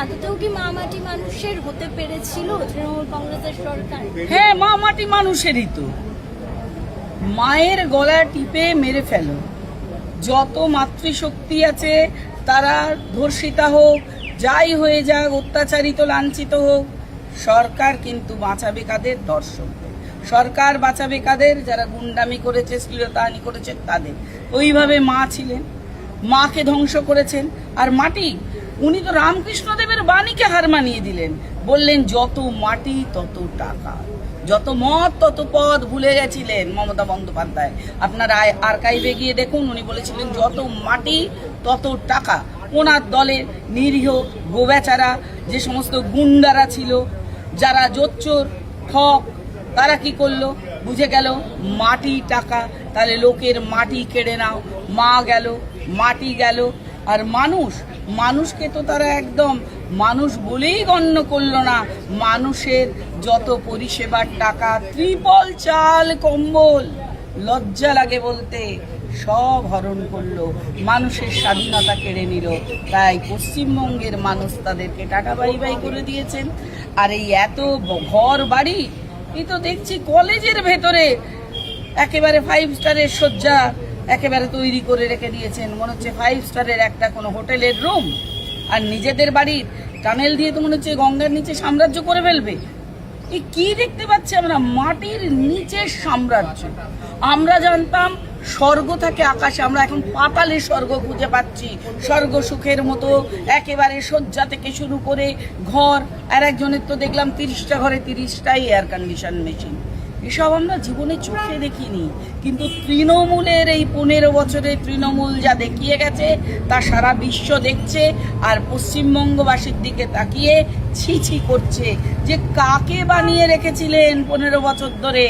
আদতেও কি মা মাটি মানুষের হতে পেরেছিল তৃণমূল কংগ্রেসের সরকার? হ্যাঁ, মা মাটি মানুষেরই তো। মায়ের গলা টিপে মেরে ফেলো। যত মাতৃশক্তি আছে তারা ধর্ষিতা হোক, যাই হয়ে যাক, অত্যাচারিত লাঞ্ছিত হোক, সরকার কিন্তু বাঁচাবে কাদের? দর্শকদের। সরকার বাঁচাবে কাদের? যারা গুন্ডামি করেছে, শ্লীলতাহানি করেছে তাদের। ওইভাবে মা ছিলেন, মাকে ধ্বংস করেছেন। আর মাটি, উনি তো রামকৃষ্ণদেবের বাণীকে হার মানিয়ে দিলেন। বললেন যত মাটি তত টাকা, যত মত তত পদ। ভুলে গেছিলেন মমতা বন্দ্যোপাধ্যায়। আপনারা আর্কাইভে গিয়ে দেখুন, উনি বলেছিলেন যত মাটি তত টাকা। ওনার দলের নিরীহ গোবেচারা যে সমস্ত গুন্ডারা ছিল, যারা জোচ্চোর ঠক, তারা কি করলো? বুঝে গেল মাটি টাকা, তাহলে লোকের মাটি কেড়ে নাও। মা গেল, মাটি গেল। আর মানুষকে তো তারা একদম মানুষ বলেই গণ্য করলো না। মানুষের যত পরিষেবার টাকা, ত্রিপল, চাল, কম্বল, লজ্জা লাগে বলতে, সব হরণ করলো। মানুষের স্বাধীনতা কেড়ে নিল। তাই পশ্চিমবঙ্গের মানুষ তাদেরকে টাকা বাই বাই করে দিয়েছেন। আর এই এত ঘর বাড়ি, এই তো দেখছি কলেজের ভেতরে একেবারে 5 স্টারের শয্যা একেবারে তৈরি করে রেখে দিয়েছেন। মনে হচ্ছে 5 স্টারের একটা কোনো হোটেলের রুম। আর নিজেদের বাড়ির টানেল দিয়ে তো মনে হচ্ছে গঙ্গার নিচে সাম্রাজ্য করে ফেলবে। এই কি দেখতে পাচ্ছি আমরা? মাটির নিচের সাম্রাজ্য। আমরা জানতাম স্বর্গ থাকে আকাশে, আমরা এখন পাতালে স্বর্গ খুঁজে পাচ্ছি। স্বর্গ সুখের মতো একেবারে শয্যা থেকে শুরু করে ঘর। আর একজনের তো দেখলাম 30টা ঘরে 30টাই এয়ার কন্ডিশন মেশিন। এসব আমরা জীবনে চোখে দেখিনি, কিন্তু তৃণমূলের এই 15 বছরে তৃণমূল যা দেখিয়ে গেছে তা সারা বিশ্ব দেখছে। আর পশ্চিমবঙ্গবাসীর দিকে তাকিয়ে ছি ছি করছে যে কাকে বানিয়ে রেখেছিলেন 15 বছর ধরে।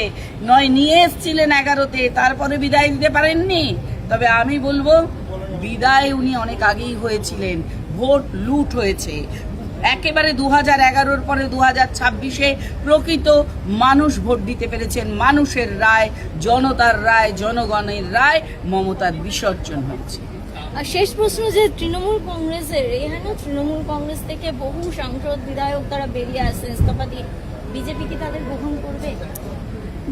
নয় নিয়ে এসছিলেন 11তে, তারপরে বিদায় দিতে পারেননি। তবে আমি বলবো বিদায় উনি অনেক আগেই হয়েছিলেন। ভোট লুট হয়েছে একেবারে 2011-র পরে 2026-এ প্রকৃত মানুষ ভোট দিতে পেরেছেন। মানুষের রায়, জনতার রায়, জনগণের রায়, মমতার বিসর্জন হয়েছে। আর শেষ প্রশ্ন, যে তৃণমূল কংগ্রেসের এখানে তৃণমূল কংগ্রেস থেকে বহু সাংসদ বিধায়ক তারা বেরিয়ে আসে ইস্তফা দিয়ে, বিজেপি কি তাদের গ্রহণ করবে?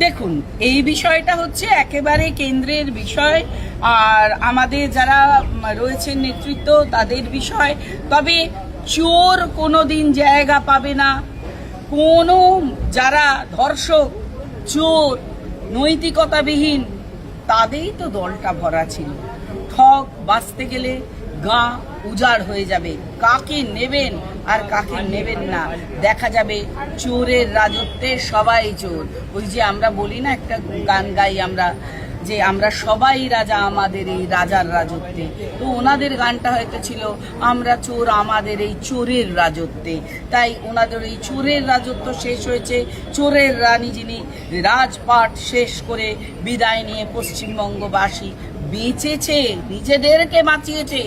দেখুন, এই বিষয়টা হচ্ছে একেবারে কেন্দ্রের বিষয়, আর আমাদের যারা রয়েছেন নেতৃত্ব তাদের বিষয়। তবে চোর কোনোদিন জায়গা পাবে না। কোনো যারা ধর্ষক, চোর, নৈতিকতাবিহীন, তাদেরই তো দলটা ভরা ছিল। ঠক বাঁচতে গেলে গা উজাড় হয়ে যাবে। কাকে নেবেন আর কাকে নেবেন না দেখা যাবে। চোরের রাজত্বে সবাই চোর। ওই যে আমরা বলি না, একটা গান গাই আমরা, যে আমরা সবাই রাজা আমাদের এই রাজার রাজত্বে। তো ওনাদের গানটা হয়তো ছিল আমরা চোর আমাদের এই চোরের রাজত্বে। তাই ওনাদের এই চোরের রাজত্ব শেষ হয়েছে। চোরের রানী যিনি রাজপাট শেষ করে বিদায় নিয়ে পশ্চিমবঙ্গবাসী বেঁচেছে, নিজেদেরকে বাঁচিয়েছে।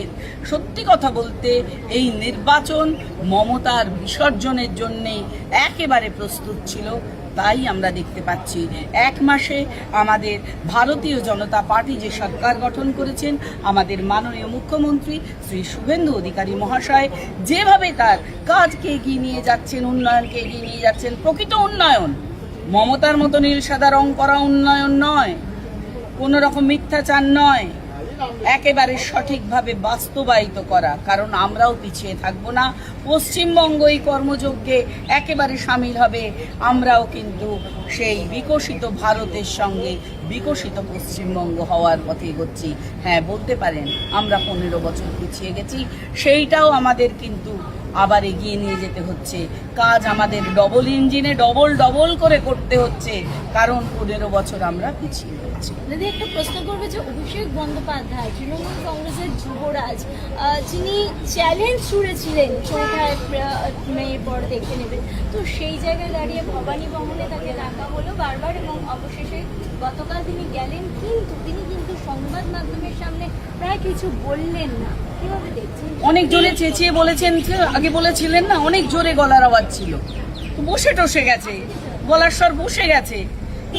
সত্যি কথা বলতে এই নির্বাচন মমতার বিসর্জনের জন্যেই একেবারে প্রস্তুত ছিল। তাই আমরা দেখতে পাচ্ছি 1 মাসে আমাদের ভারতীয় জনতা পার্টি যে সরকার গঠন করেছেন, আমাদের মাননীয় মুখ্যমন্ত্রী শ্রী শুভেন্দু অধিকারী মহাশয় যেভাবে তার কাজকে এগিয়ে নিয়ে যাচ্ছেন, উন্নয়নকে এগিয়ে নিয়ে যাচ্ছেন, প্রকৃত উন্নয়ন, মমতার মতো নীল সাদা রং করা উন্নয়ন নয়, কোনো রকম মিথ্যাচার নয়, একেবারে সঠিকভাবে বাস্তবায়িত করা। কারণ আমরাও পিছিয়ে থাকবো না। পশ্চিমবঙ্গ এই কর্মযজ্ঞে একেবারে সামিল হবে। আমরাও কিন্তু সেই বিকশিত ভারতের সঙ্গে বিকশিত পশ্চিমবঙ্গ হওয়ার পথে এগোচ্ছি। হ্যাঁ, বলতে পারেন আমরা 15 বছর পিছিয়ে গেছি, সেইটাও আমাদের কিন্তু আবার এগিয়ে নিয়ে যেতে হচ্ছে। কাজ আমাদের ডবল ইঞ্জিনে ডবল করে করতে হচ্ছে, কারণ 15 বছর আমরা পিছিয়ে গেছি। যদি একটা প্রশ্ন করবে যে অভিষেক বন্দ্যোপাধ্যায় তৃণমূল কংগ্রেসের যুবরাজ, যিনি চ্যালেঞ্জ ছুড়েছিলেন 4 মেয়ের পর দেখে নেবেন, তো সেই জায়গায় দাঁড়িয়ে ভবানী ভবনে তাকে ডাকা হলো বারবার, এবং অবশেষে গতকাল তিনি গেলেন, কিন্তু তিনি সংবাদ মাধ্যমের সামনে প্রায় কিছু বললেন না। কিভাবে দেখছেন? অনেক জোরে চেঁচিয়ে বলেছেন, আগে বলেছিলেন না, অনেক জোরে গলার আওয়াজ ছিল, বসে টসে গেছে, গলার স্বর বসে গেছে।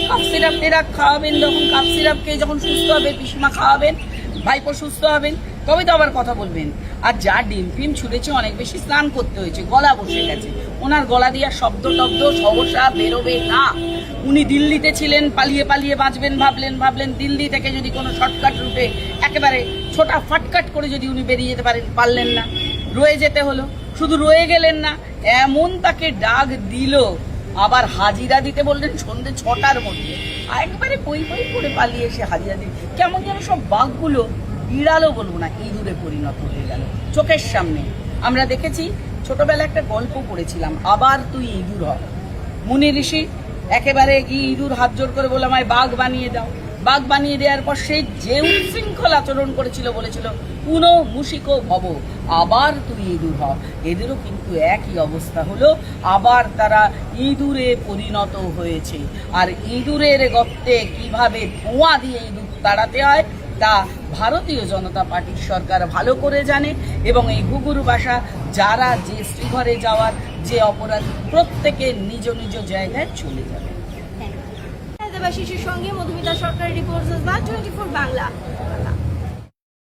কাপ সিরাপ টেরাপ খাওয়াবেন, যখন কাপ সিরাপকে যখন সুস্থ হবে, পিসমা খাওয়াবেন, ভাইপো সুস্থ হবেন, তবে তো আবার কথা বলবেন। আর যা ডিম ফিম ছুঁড়েছে অনেক বেশি স্নান করতে হয়েছে, গলা বসে গেছে, ওনার গলা দিয়ে শব্দ টব্দ সহসা বেরোবে না। উনি দিল্লিতে ছিলেন, পালিয়ে পালিয়ে বাঁচবেন ভাবলেন দিল্লি থেকে যদি কোনো শর্টকাট রুটে একেবারে ছোটা ফাটকাট করে যদি উনি বেরিয়ে যেতে পারলেন না, রয়ে যেতে হলো। শুধু রয়ে গেলেন না, এমন তাকে ডাক দিল, আবার হাজিরা দিতে বললেন সন্ধ্যে 6টার মধ্যে, আর একবারে পই করে পালিয়ে এসে হাজিরা দিন। কেমন যেন সব বাঘগুলো বিড়ালও বলবো না, ইঁদুরে পরিণত হয়ে গেল চোখের সামনে। আমরা দেখেছি, ছোটবেলা একটা গল্প পড়েছিলাম, আবার তুই ইঁদুর হ। মুনি ঋষি একেবারে গিয়ে ইঁদুর হাত জোর করে বলে আমায় বাঘ বানিয়ে দাও। বাঘ বানিয়ে দেওয়ার পর সে যে উচ্ছৃঙ্খল আচরণ করেছিল, বলেছিল পুনঃ মুশিকো ভব, আবার তুই ইঁদুর হ। এদেরও কিন্তু একই অবস্থা হলো, আবার তারা ইঁদুরে পরিণত হয়েছে। আর ইঁদুরের গর্তে কিভাবে ধোঁয়া দিয়ে ইঁদুর তাড়াতে হয় তা ভারতীয় জনতা পার্টির সরকার ভালো করে জানে, এবং এই ঘুঘুর বাসা যারা যে শ্রীঘরে যাওয়ার যে অপরাধ, প্রত্যেকে নিজ নিজ জায়গায় চলে যাবে। শিশুর সঙ্গে মধুমিতা সরকারের রিপোর্টার 24 বাংলা।